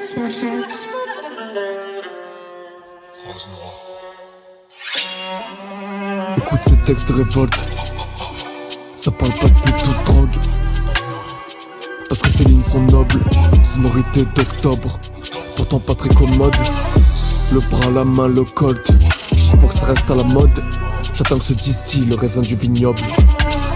Serrette. Écoute ces textes de révolte. Ça parle pas de pute ou de drogue. Parce que ces lignes sont nobles. Sonorité d'octobre, pourtant pas très commode. Le bras, la main, le colt, juste pour que ça reste à la mode. J'attends que se distille le raisin du vignoble.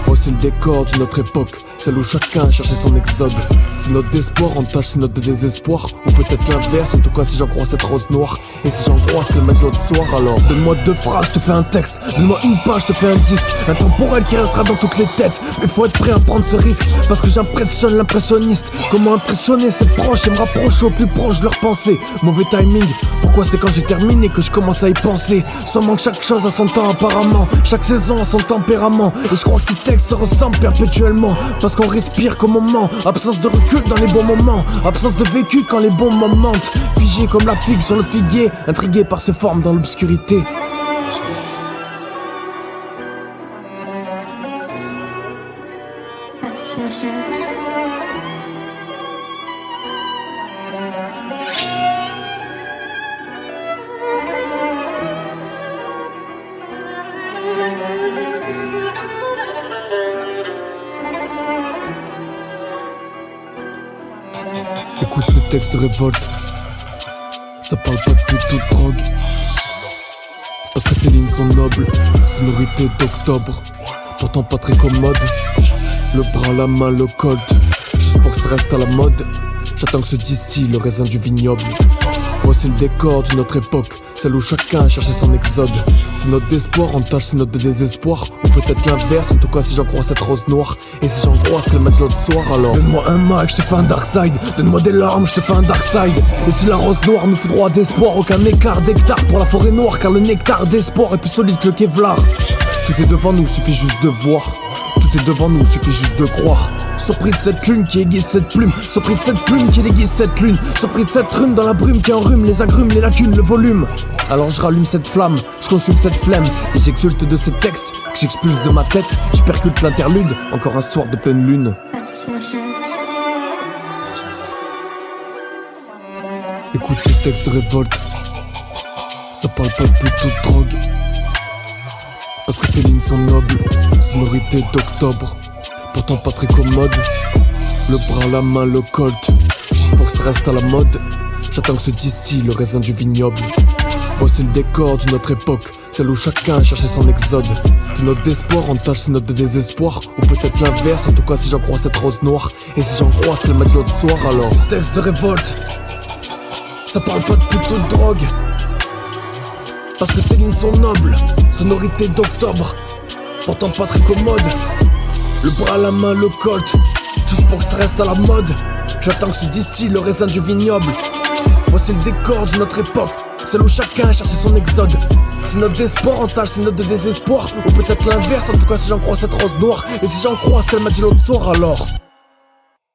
Voici le décor d'une autre époque, celle où chacun cherchait son exode. C'est notre d'espoir entache ces notes de désespoir, ou peut-être l'inverse, en tout cas si j'en crois cette rose noire. Et si j'en crois ce qu'elle m'a dit l'autre soir, alors donne-moi 2 phrases, je te fais un texte. Donne-moi une page, je te fais un disque. Intemporel qui restera dans toutes les têtes. Mais faut être prêt à prendre ce risque, parce que j'impressionne l'impressionniste. Comment impressionner ses proches et me rapprocher au plus proche de leurs pensées. Mauvais timing, pourquoi c'est quand j'ai terminé que je commence à y penser. Sûrement que chaque chose a son temps apparemment, chaque saison a son tempérament. Et je crois que ces textes se ressemblent perpétuellement, parce qu'on respire qu'au moment. Absence de recul dans les bons moments, absence de vécu quand les bons moments mentent. Figé comme la figue sur le figuier, intrigué par ses formes dans l'obscurité. Serrette. Écoute ce texte de révolte. Ça parle pas de pute ou de drogue. Parce que ces lignes sont nobles. Sonorité d'octobre, pourtant pas très commode. Le bras, la main, le colt, juste pour que ça reste à la mode. J'attends que se distille le raisin du vignoble. Voici le décor d'une autre époque, celle où chacun cherchait son exode. Ces notes d'espoir entache ces notes de désespoir, ou peut-être l'inverse, en tout cas si j'en crois cette rose noire. Et si j'en crois ce qu'elle m'a dit l'autre soir, alors donne-moi un mic, je te fais un dark side. Donne-moi des larmes, je te fais un dark side. Et si la rose noire nous fout droit d'espoir, aucun écart d'hectare pour la forêt noire, car le nectar d'espoir est plus solide que le Kevlar. Tout est devant nous, suffit juste de voir. Tout est devant nous, suffit juste de croire. Surpris de cette lune qui aiguise cette plume, surpris de cette plume qui déguise cette lune, surpris de cette rune dans la brume qui enrhume les agrumes, les lacunes, le volume. Alors je rallume cette flamme, je consume cette flemme, et j'exulte de ces textes que j'expulse de ma tête. Je percute l'interlude, encore un soir de pleine lune. Serrette. Écoute ces textes de révolte. Ça parle pas de pute ou de drogue. Parce que ces lignes sont nobles, sonorité d'octobre, pourtant pas très commode. Le bras, la main, le colt, juste pour que ça reste à la mode. J'attends que se distille le raisin du vignoble. Voici le décor d'une autre époque, celle où chacun cherchait son exode. Ces notes d'espoir entache ces notes de désespoir, ou peut-être l'inverse, en tout cas si j'en crois cette rose noire. Et si j'en crois ce qu'elle m'a dit l'autre soir, alors ces textes de révolte. Ça parle pas de pute ou de drogue. Parce que ces lignes sont nobles, sonorité d'octobre, pourtant pas très commode. Le bras, la main, le colt, juste pour que ça reste à la mode. J'attends que se distille le raisin du vignoble. Voici le décor d'une autre époque, celle où chacun cherchait son exode. Ces notes d'espoir entache ces notes de désespoir, ou peut-être l'inverse, en tout cas si j'en crois cette rose noire. Et si j'en crois ce qu'elle m'a dit l'autre soir, alors